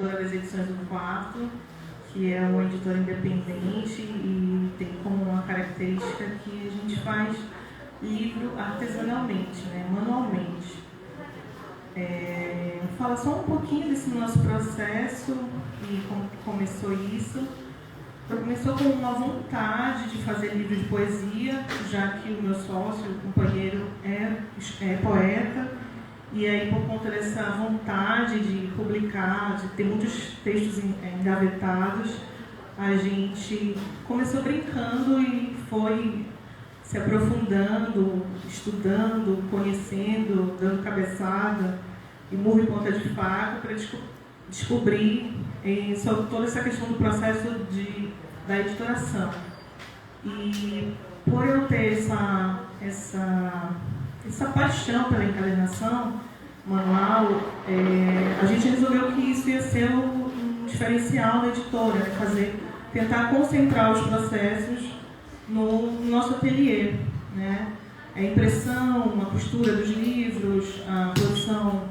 das edições do Quarto, que é uma editora independente e tem como uma característica que a gente faz livro artesanalmente, né, manualmente. Fala só um pouquinho desse nosso processo e como começou isso. Começou com uma vontade de fazer livro de poesia, já que o meu sócio, o companheiro, é poeta. E aí, por conta dessa vontade de publicar, de ter muitos textos engavetados, a gente começou brincando e foi se aprofundando, estudando, conhecendo, dando cabeçada e murro em ponta de faca para descobrir sobre toda essa questão do processo da editoração. E por eu ter essa paixão pela encadernação manual, a gente resolveu que isso ia ser um diferencial da editora, né? Tentar concentrar os processos no nosso ateliê, né? A impressão, a costura dos livros, a produção,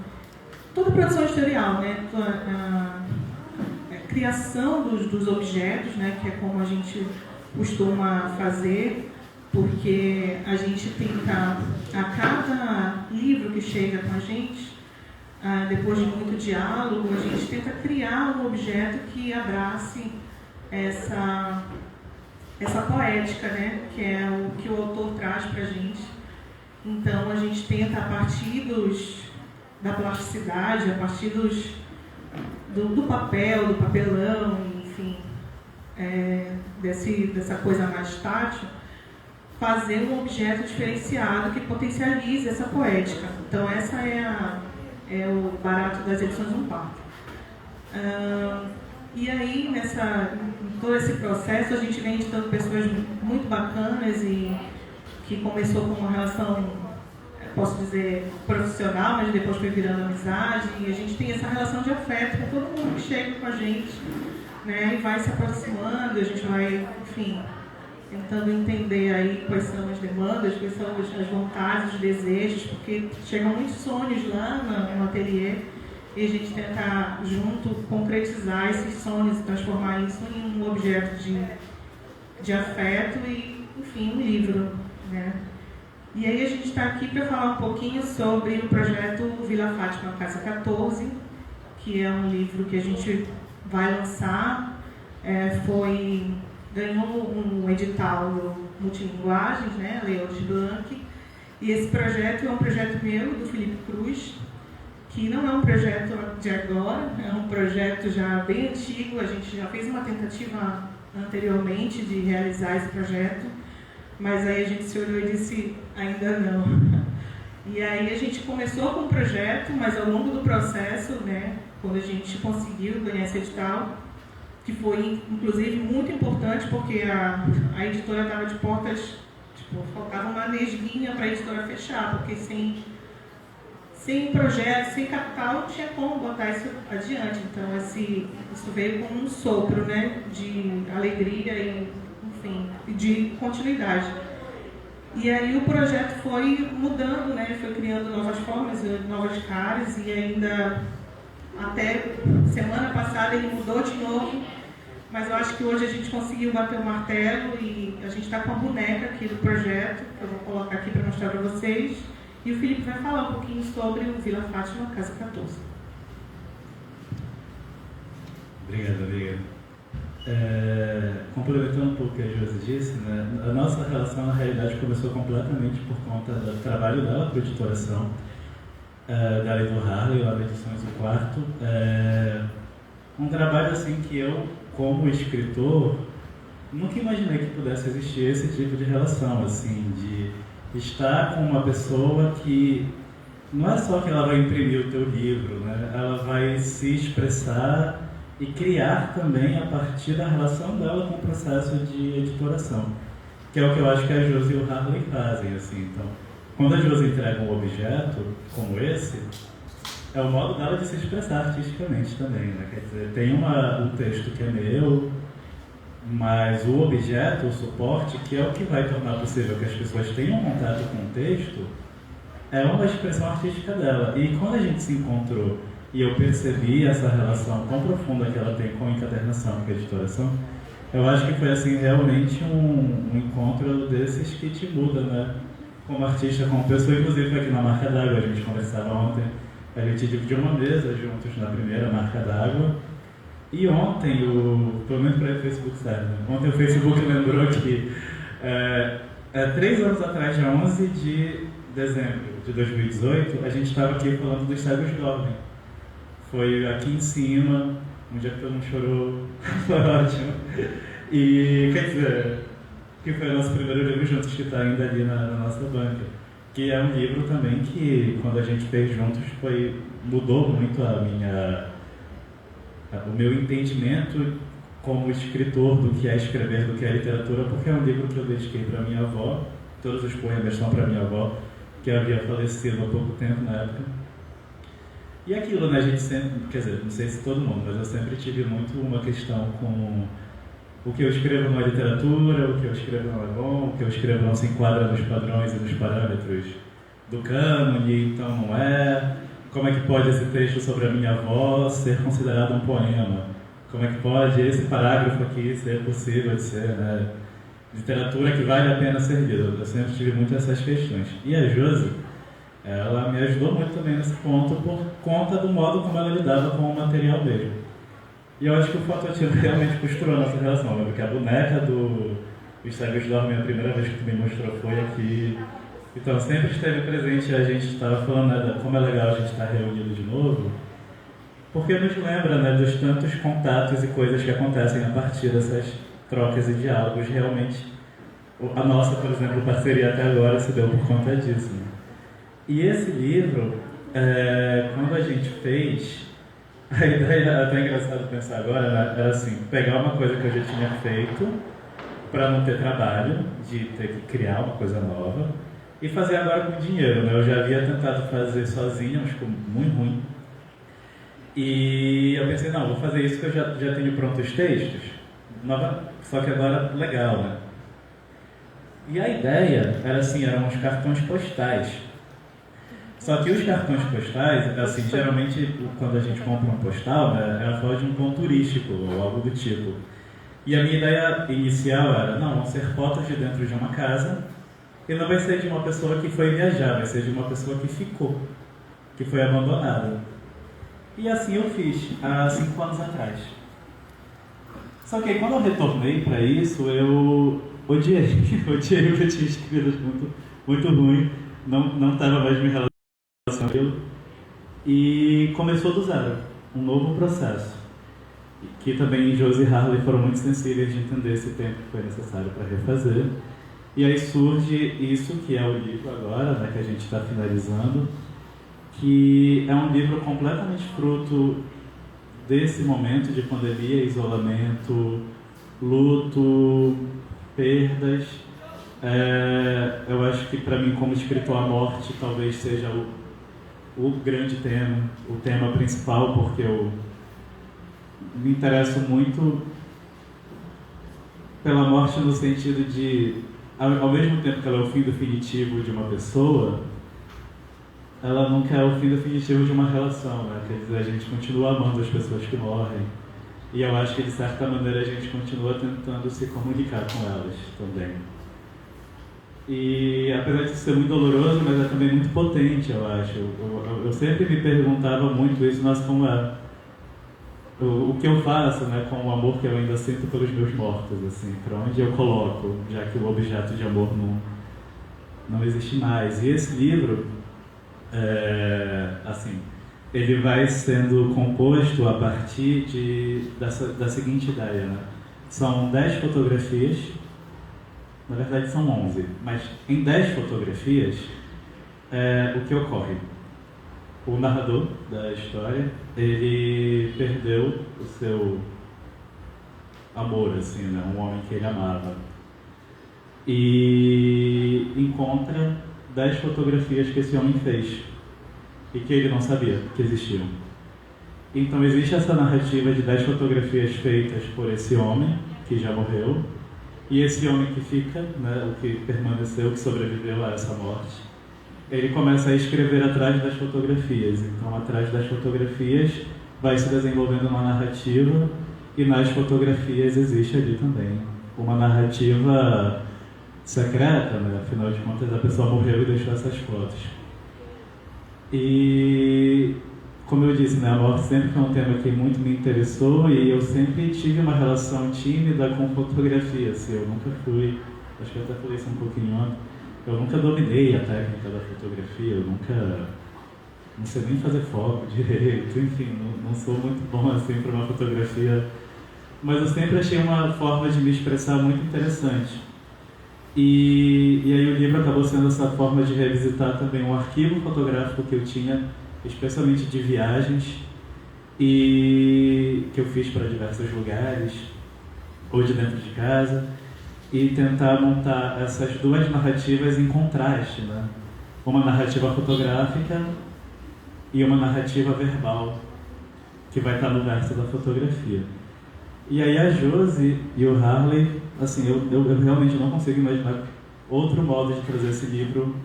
toda a produção editorial, né? A criação dos objetos, né? Que é como a gente costuma fazer, porque a gente tenta, a cada livro que chega com a gente, depois de muito diálogo, a gente tenta criar um objeto que abrace essa poética, né, que é o que o autor traz para a gente. Então, a gente tenta, a partir da plasticidade, a partir do papel, do papelão, enfim, dessa coisa mais tátil, fazer um objeto diferenciado que potencialize essa poética. Então, essa é o barato das edições um quarto. E aí, em todo esse processo, a gente vem editando pessoas muito bacanas e que começou com uma relação, posso dizer, profissional, mas depois foi virando amizade. E a gente tem essa relação de afeto com todo mundo que chega com a gente, né, e vai se aproximando, a gente vai, enfim, tentando entender aí quais são as demandas, quais são as vontades, os desejos, porque chegam muitos sonhos lá no ateliê e a gente tenta, junto, concretizar esses sonhos e transformar isso em um objeto de afeto e, enfim, um livro, né? E aí a gente está aqui para falar um pouquinho sobre o projeto Vila Fátima Casa 14, que é um livro que a gente vai lançar, ganhou um edital multilinguagens, né, Lei Aldir Blanc, e esse projeto é um projeto meu, do Felipe Cruz, que não é um projeto de agora, é um projeto já bem antigo. A gente já fez uma tentativa anteriormente de realizar esse projeto, mas aí a gente se olhou e disse, ainda não. E aí a gente começou com o projeto, mas ao longo do processo, né, quando a gente conseguiu ganhar esse edital, que foi, inclusive, muito importante, porque a editora estava de portas, faltava uma nesguinha para a editora fechar, porque sem projeto, sem capital, não tinha como botar isso adiante. Então, isso veio como um sopro, né, de alegria e, enfim, de continuidade. E aí o projeto foi mudando, né, foi criando novas formas, novas caras, e ainda até semana passada ele mudou de novo, mas eu acho que hoje a gente conseguiu bater o martelo e a gente está com a boneca aqui do projeto, que eu vou colocar aqui para mostrar para vocês, e o Felipe vai falar um pouquinho sobre o Vila Fátima Casa 14. Obrigado. Complementando um pouco o que a Josi disse, né, a nossa relação na realidade começou completamente por conta do trabalho dela para a editoração, da Lei do Harley, lá da Edições do Quarto. Um trabalho assim que eu, como escritor, nunca imaginei que pudesse existir esse tipo de relação, assim, de estar com uma pessoa que não é só que ela vai imprimir o teu livro, né? Ela vai se expressar e criar também a partir da relação dela com o processo de editoração, que é o que eu acho que a Josi e o Harley fazem, assim. Então, quando a Josi entrega um objeto como esse, é o modo dela de se expressar artisticamente também, né? Quer dizer, tem um texto que é meu, mas o objeto, o suporte, que é o que vai tornar possível que as pessoas tenham contato com o texto, é uma expressão artística dela. E quando a gente se encontrou e eu percebi essa relação tão profunda que ela tem com a encadernação, com a editoração, eu acho que foi assim realmente um encontro desses que te muda, né? Como artista, como pessoa, inclusive aqui na Marca d'Água, a gente conversava ontem, a gente dividiu uma mesa juntos na primeira Marca d'Água, e ontem, pelo menos para o Facebook sabe, né? Ontem o Facebook lembrou que 3 anos atrás, dia 11 de dezembro de 2018, a gente estava aqui falando dos Cegos Dormem. Foi aqui em cima, um dia que todo mundo chorou, foi ótimo. E, quer dizer, que foi o nosso primeiro livro juntos, que está ainda ali na nossa banca. Que é um livro também que, quando a gente fez juntos, mudou muito o meu entendimento como escritor do que é escrever, do que é literatura, porque é um livro que eu dediquei para minha avó, todos os poemas são para minha avó, que havia falecido há pouco tempo na época. E aquilo, né, a gente sempre, quer dizer, não sei se todo mundo, mas eu sempre tive muito uma questão com o que eu escrevo não é literatura, o que eu escrevo não é bom, o que eu escrevo não se enquadra nos padrões e nos parâmetros do cânone, então não é. Como é que pode esse texto sobre a minha avó ser considerado um poema? Como é que pode esse parágrafo aqui ser possível de ser, né, literatura que vale a pena ser lida? Eu sempre tive muito essas questões. E a Josi, ela me ajudou muito também nesse ponto por conta do modo como ela lidava com o material mesmo. E eu acho que o Fototinho realmente costurou a nossa relação, né? Porque a boneca dos Cegos Dormem, a primeira vez que tu me mostrou foi aqui. Então sempre esteve presente, a gente estava falando, né, como é legal a gente estar reunido de novo, porque nos lembra, né, dos tantos contatos e coisas que acontecem a partir dessas trocas e diálogos. Realmente, a nossa, por exemplo, parceria até agora se deu por conta disso, né? E esse livro, quando a gente fez, a ideia, é até engraçado pensar agora, né, era assim, pegar uma coisa que eu já tinha feito, para não ter trabalho, de ter que criar uma coisa nova, e fazer agora com dinheiro, né? Eu já havia tentado fazer sozinho, mas ficou muito ruim. E eu pensei, não, vou fazer isso que eu já tenho prontos textos, só que agora legal, né? E a ideia era assim, eram uns cartões postais. Só que os cartões postais, assim, geralmente quando a gente compra um postal, né, ela fala de um ponto turístico ou algo do tipo. E a minha ideia inicial era, não, vão ser fotos de dentro de uma casa, e não vai ser de uma pessoa que foi viajar, vai ser de uma pessoa que ficou, que foi abandonada. E assim eu fiz, há 5 anos atrás. Só que aí, quando eu retornei para isso, eu odiei o que eu tinha escrito, muito, muito ruim, não estava mais me relacionando com aquilo. E começou do zero, um novo processo. Que também Josi e Harley foram muito sensíveis de entender esse tempo que foi necessário para refazer. E aí surge isso que é o livro agora, né, que a gente está finalizando, que é um livro completamente fruto desse momento de pandemia, isolamento, luto, perdas. Eu acho que para mim, como escritor, a morte talvez seja o grande tema, o tema principal, porque eu me interesso muito pela morte no sentido de, ao mesmo tempo que ela é o fim definitivo de uma pessoa, ela nunca é o fim definitivo de uma relação, né? Quer dizer, a gente continua amando as pessoas que morrem. E eu acho que, de certa maneira, a gente continua tentando se comunicar com elas também. E, apesar de ser muito doloroso, mas é também muito potente, eu acho. Eu sempre me perguntava muito isso, nossa, como é o que eu faço, né, com o amor que eu ainda sinto pelos meus mortos, assim, para onde eu coloco, já que o objeto de amor não existe mais. E esse livro, assim, ele vai sendo composto a partir da seguinte ideia, né? São 10 fotografias, na verdade são 11, mas em 10 fotografias, o que ocorre? O narrador da história, ele perdeu o seu amor, assim, né? Um homem que ele amava. E encontra 10 fotografias que esse homem fez e que ele não sabia que existiam. Então existe essa narrativa de 10 fotografias feitas por esse homem, que já morreu, e esse homem que fica, né, o que permaneceu, que sobreviveu a essa morte. ele começa a escrever atrás das fotografias. Então, atrás das fotografias vai se desenvolvendo uma narrativa, e nas fotografias existe ali também uma narrativa secreta, né? Afinal de contas, a pessoa morreu e deixou essas fotos. E, como eu disse, né, a morte sempre foi um tema que muito me interessou, e eu sempre tive uma relação tímida com fotografia. Assim, eu nunca fui, acho que eu até falei isso um pouquinho antes, eu nunca dominei a técnica da fotografia, eu nunca, não sei nem fazer foco direito, enfim, não sou muito bom assim para uma fotografia, mas eu sempre achei uma forma de me expressar muito interessante. E aí o livro acabou sendo essa forma de revisitar também um arquivo fotográfico que eu tinha, especialmente de viagens, e que eu fiz para diversos lugares, ou de dentro de casa, e tentar montar essas duas narrativas em contraste, né? Uma narrativa fotográfica e uma narrativa verbal, que vai estar no verso da fotografia. E aí a Josi e o Harley, assim, eu realmente não consigo imaginar outro modo de trazer esse livro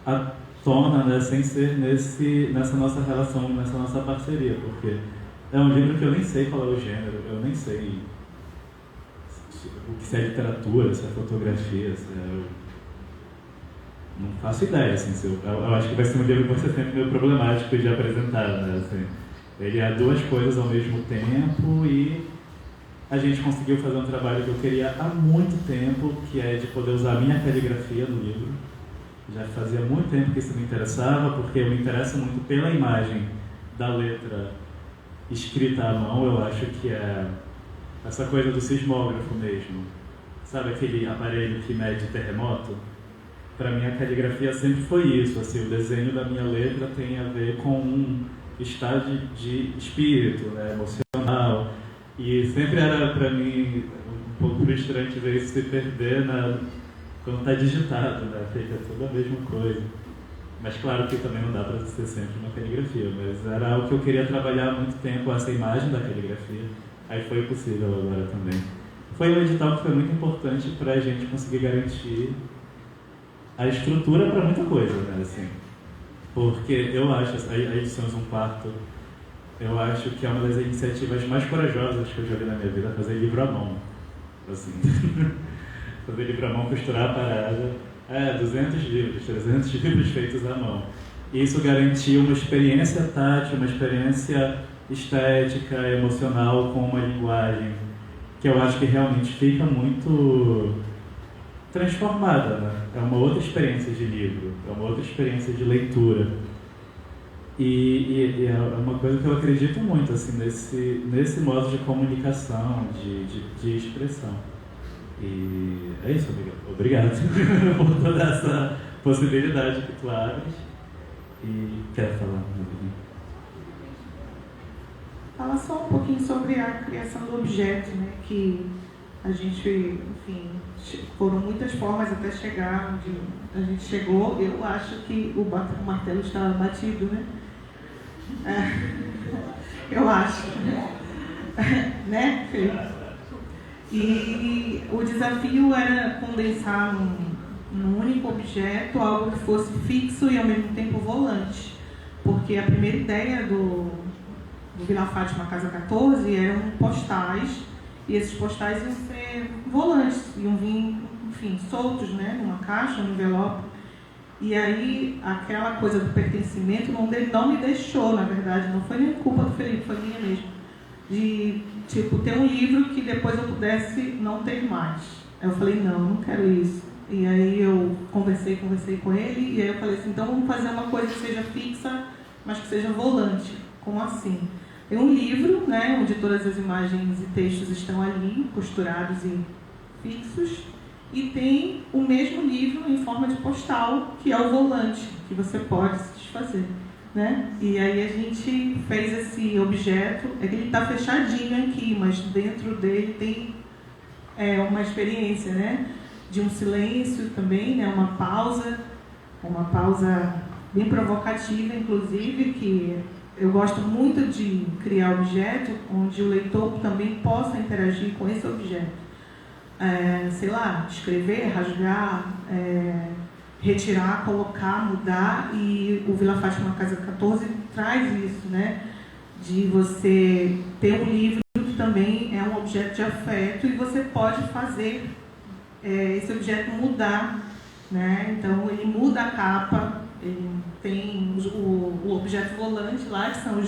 à tona, né, sem ser nessa nossa relação, nessa nossa parceria, porque é um livro que eu nem sei qual é o gênero, eu nem sei o que é literatura, se é fotografia, se é... Não faço ideia, assim, eu acho que vai ser um livro que vai ser sempre meio problemático de apresentar, né, assim. Ele é duas coisas ao mesmo tempo, e a gente conseguiu fazer um trabalho que eu queria há muito tempo, que é de poder usar a minha caligrafia no livro. Já fazia muito tempo que isso me interessava, porque eu me interesso muito pela imagem da letra escrita à mão. Eu acho que é essa coisa do sismógrafo mesmo. Sabe aquele aparelho que mede terremoto? Para mim a caligrafia sempre foi isso, assim, o desenho da minha letra tem a ver com um estado de espírito, né, emocional, e sempre era para mim um pouco frustrante ver isso se perder quando está digitado, né, fica tudo a mesma coisa. Mas claro que também não dá para ser sempre uma caligrafia, mas era algo que eu queria trabalhar há muito tempo, essa imagem da caligrafia, aí foi possível agora também. Foi um edital que foi muito importante para a gente conseguir garantir a estrutura para muita coisa, né, assim. Porque eu acho, a Edições 1/4, eu acho que é uma das iniciativas mais corajosas que eu já vi na minha vida, fazer livro à mão, assim. Fazer livro à mão, costurar a parada, 200 livros, 300 livros feitos à mão. E isso garantiu uma experiência tátil, uma experiência estética, emocional, com uma linguagem que eu acho que realmente fica muito transformada, né? É uma outra experiência de livro, é uma outra experiência de leitura. E é uma coisa que eu acredito muito, assim, nesse modo de comunicação, de expressão. E é isso, obrigado por toda essa possibilidade que tu abres. E quer falar? Fala só um pouquinho sobre a criação do objeto, né? Que a gente, enfim, foram muitas formas até chegar onde a gente chegou. Eu acho que o martelo está batido, né? Eu acho. Né, Fê? E o desafio era condensar num único objeto algo que fosse fixo e ao mesmo tempo volante. Porque a primeira ideia do Vila Fátima Casa 14 eram postais, e esses postais iam ser volantes, iam vir, enfim, soltos, né, numa caixa, num envelope. E aí, aquela coisa do pertencimento não me deixou, na verdade, não foi nem culpa do Felipe, foi minha mesmo, de, tipo, ter um livro que depois eu pudesse não ter mais. Aí eu falei, não quero isso. E aí eu conversei com ele, e aí eu falei assim, então vamos fazer uma coisa que seja fixa, mas que seja volante. Como assim? Tem um livro, né, onde todas as imagens e textos estão ali, costurados e fixos, e tem o mesmo livro em forma de postal, que é o volante, que você pode se desfazer, né? E aí a gente fez esse objeto, ele está fechadinho aqui, mas dentro dele tem uma experiência, né, de um silêncio também, né, uma pausa bem provocativa, inclusive, que eu gosto muito de criar objeto onde o leitor também possa interagir com esse objeto. Sei lá, escrever, rasgar, retirar, colocar, mudar, e o Vila Fátima Casa 14 traz isso, né? De você ter um livro que também é um objeto de afeto e você pode fazer esse objeto mudar, né? Então ele muda a capa, ele tem o objeto volante lá, que são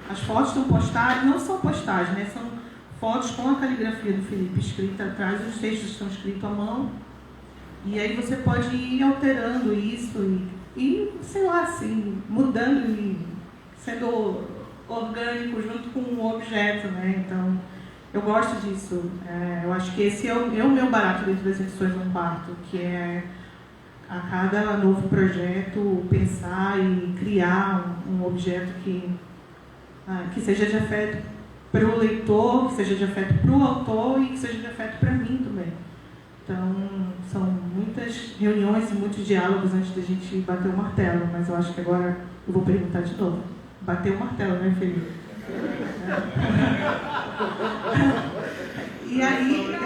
as fotos estão postadas, não são postagens, né? São fotos com a caligrafia do Felipe escrita atrás, os textos estão escritos à mão, e aí você pode ir alterando isso e sei lá, assim, mudando e sendo orgânico junto com o objeto, né? Então, eu gosto disso. Eu acho que esse é o meu barato dentro das edições no quarto, que é a cada novo projeto pensar e criar um objeto que seja de afeto para o leitor, que seja de afeto para o autor e que seja de afeto para mim também. Então, são muitas reuniões e muitos diálogos antes da gente bater o martelo, mas eu acho que agora eu vou perguntar de novo. Bater o martelo, né, Felipe? E aí...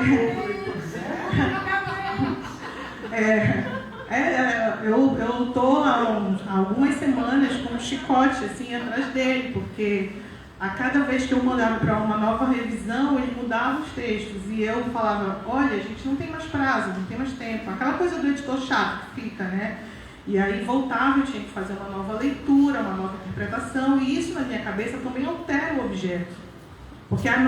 eu estou há algumas semanas com um chicote assim, atrás dele, porque a cada vez que eu mandava para uma nova revisão, ele mudava os textos. E eu falava, olha, a gente não tem mais prazo, não tem mais tempo. Aquela coisa do editor chato que fica, né? E aí voltava, eu tinha que fazer uma nova leitura, uma nova interpretação. E isso na minha cabeça também altera o objeto. Porque a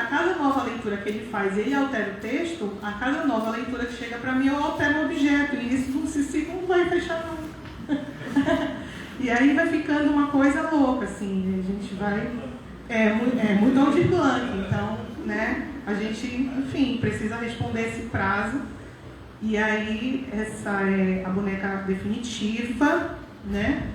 cada nova leitura que ele faz, ele altera o texto, a cada nova leitura que chega para mim, eu altero o objeto. E isso esse ciclo não vai fechar nunca. E aí vai ficando uma coisa louca, assim, a gente vai... É muito autoblanque, então, né, a gente, enfim, precisa responder esse prazo. E aí, essa é a boneca definitiva, né?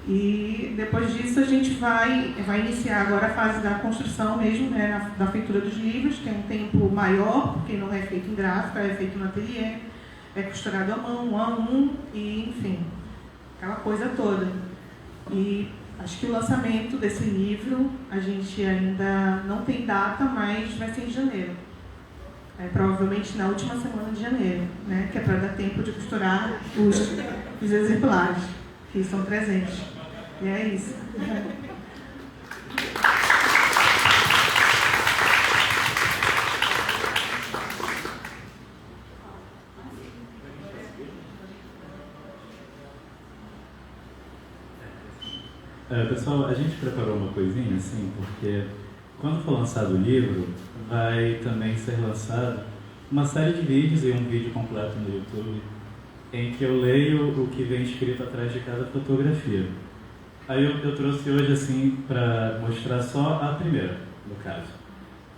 E depois disso a gente vai iniciar agora a fase da construção mesmo, né, da feitura dos livros. Tem um tempo maior, porque não é feito em gráfica, é feito no ateliê, é costurado à mão, um a um, e enfim, aquela coisa toda. E acho que o lançamento desse livro, a gente ainda não tem data, mas vai ser em janeiro. Provavelmente na última semana de janeiro, né, que é para dar tempo de costurar os exemplares, que são 300. E é isso. Pessoal, a gente preparou uma coisinha assim, porque quando for lançado o livro, vai também ser lançado uma série de vídeos e um vídeo completo no YouTube em que eu leio o que vem escrito atrás de cada fotografia. Aí eu trouxe hoje assim para mostrar só a primeira, no caso.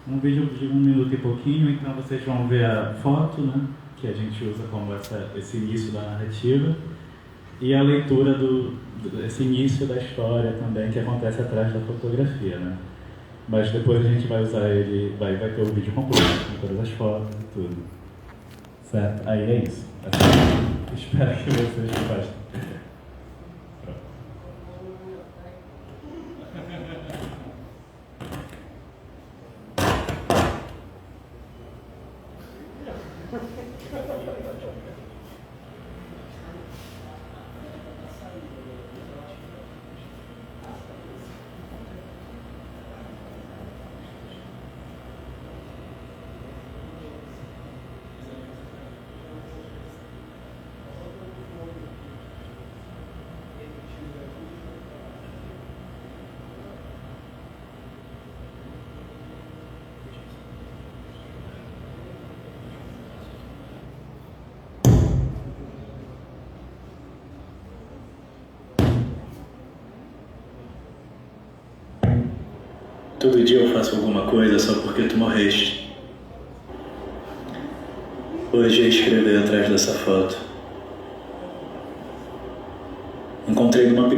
Um vídeo de 1 minuto e pouquinho, então vocês vão ver a foto, né, que a gente usa como esse início da narrativa, e a leitura esse início da história também que acontece atrás da fotografia, né? Mas depois a gente vai usar ele, vai ter o vídeo completo, com todas as fotos e tudo. Certo? Aí é isso. Espero que vocês gostem. Todo dia eu faço alguma coisa só porque tu morreste. Hoje ia escrever atrás dessa foto. Encontrei numa...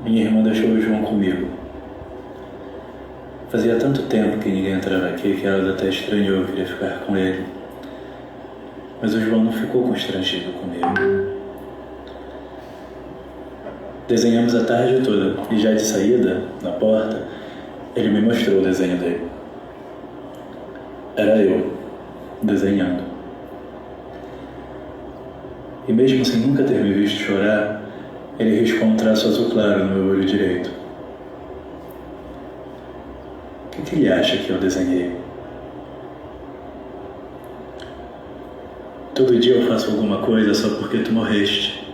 Minha irmã deixou o João comigo. Fazia tanto tempo que ninguém entrava aqui que ela até estranhou eu queria ficar com ele. Mas o João não ficou constrangido comigo. Desenhamos a tarde toda e já de saída, na porta, ele me mostrou o desenho dele. Era eu, desenhando. E mesmo sem nunca ter me visto chorar, ele riscou um traço azul claro no meu olho direito. O que ele acha que eu desenhei? Todo dia eu faço alguma coisa só porque tu morreste.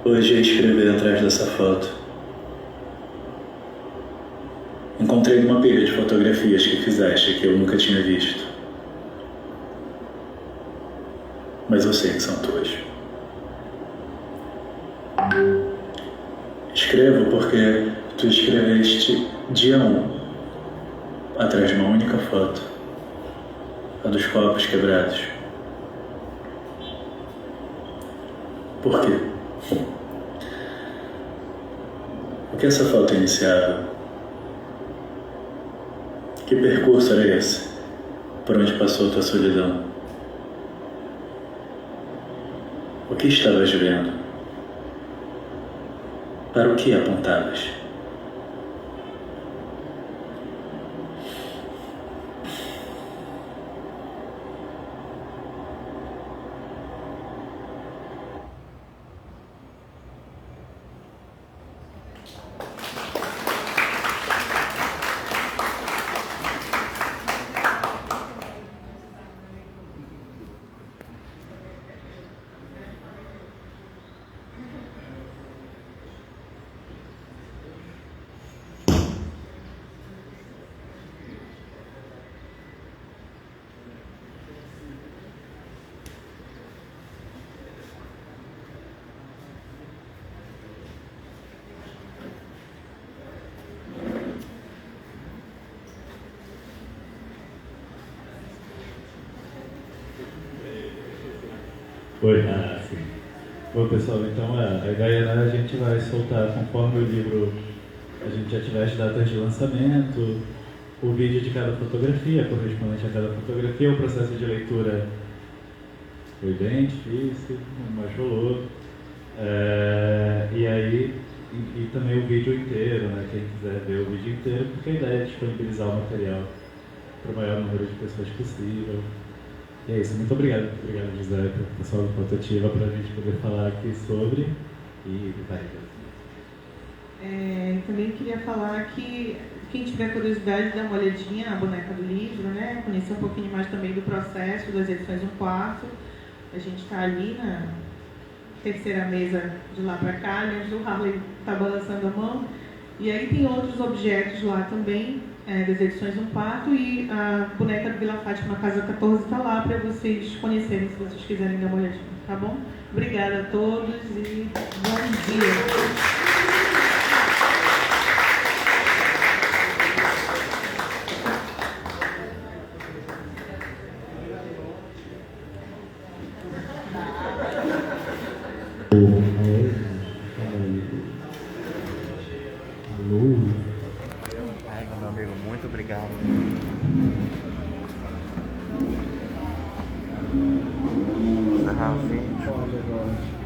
Hoje ia escrever atrás dessa foto. Encontrei numa pilha de fotografias que fizeste que eu nunca tinha visto. Mas eu sei que são tuas. Escrevo porque tu escreveste dia 1, atrás de uma única foto, a dos copos quebrados. Por quê? O que essa foto iniciava? Que percurso era esse? Por onde passou tua solidão? O que estavas vendo? Para o que apontavas? Oi, sim. Bom, pessoal, então a ideia é a gente vai soltar conforme o livro a gente já tiver as datas de lançamento, o vídeo de cada fotografia, correspondente a cada fotografia. O processo de leitura foi bem difícil, mas rolou. E também o vídeo inteiro, né? Quem quiser ver o vídeo inteiro, porque a ideia é disponibilizar o material para o maior número de pessoas possível. E é isso, muito obrigado. Obrigado, José, para o pessoal do Fototiva, para a gente poder falar aqui sobre. E vai. Também queria falar que quem tiver curiosidade, dá uma olhadinha na boneca do livro, né? Conhecer um pouquinho mais também do processo das edições 1/4. A gente está ali na terceira mesa de lá para cá, onde o Harley está balançando a mão. E aí tem outros objetos lá também, das edições 1/4, e a boneca do Vila Fátima Casa 14 está lá para vocês conhecerem, se vocês quiserem dar uma olhadinha, tá bom? Obrigada a todos e bom dia! Meu amigo, muito obrigado. Encerrar o vídeo.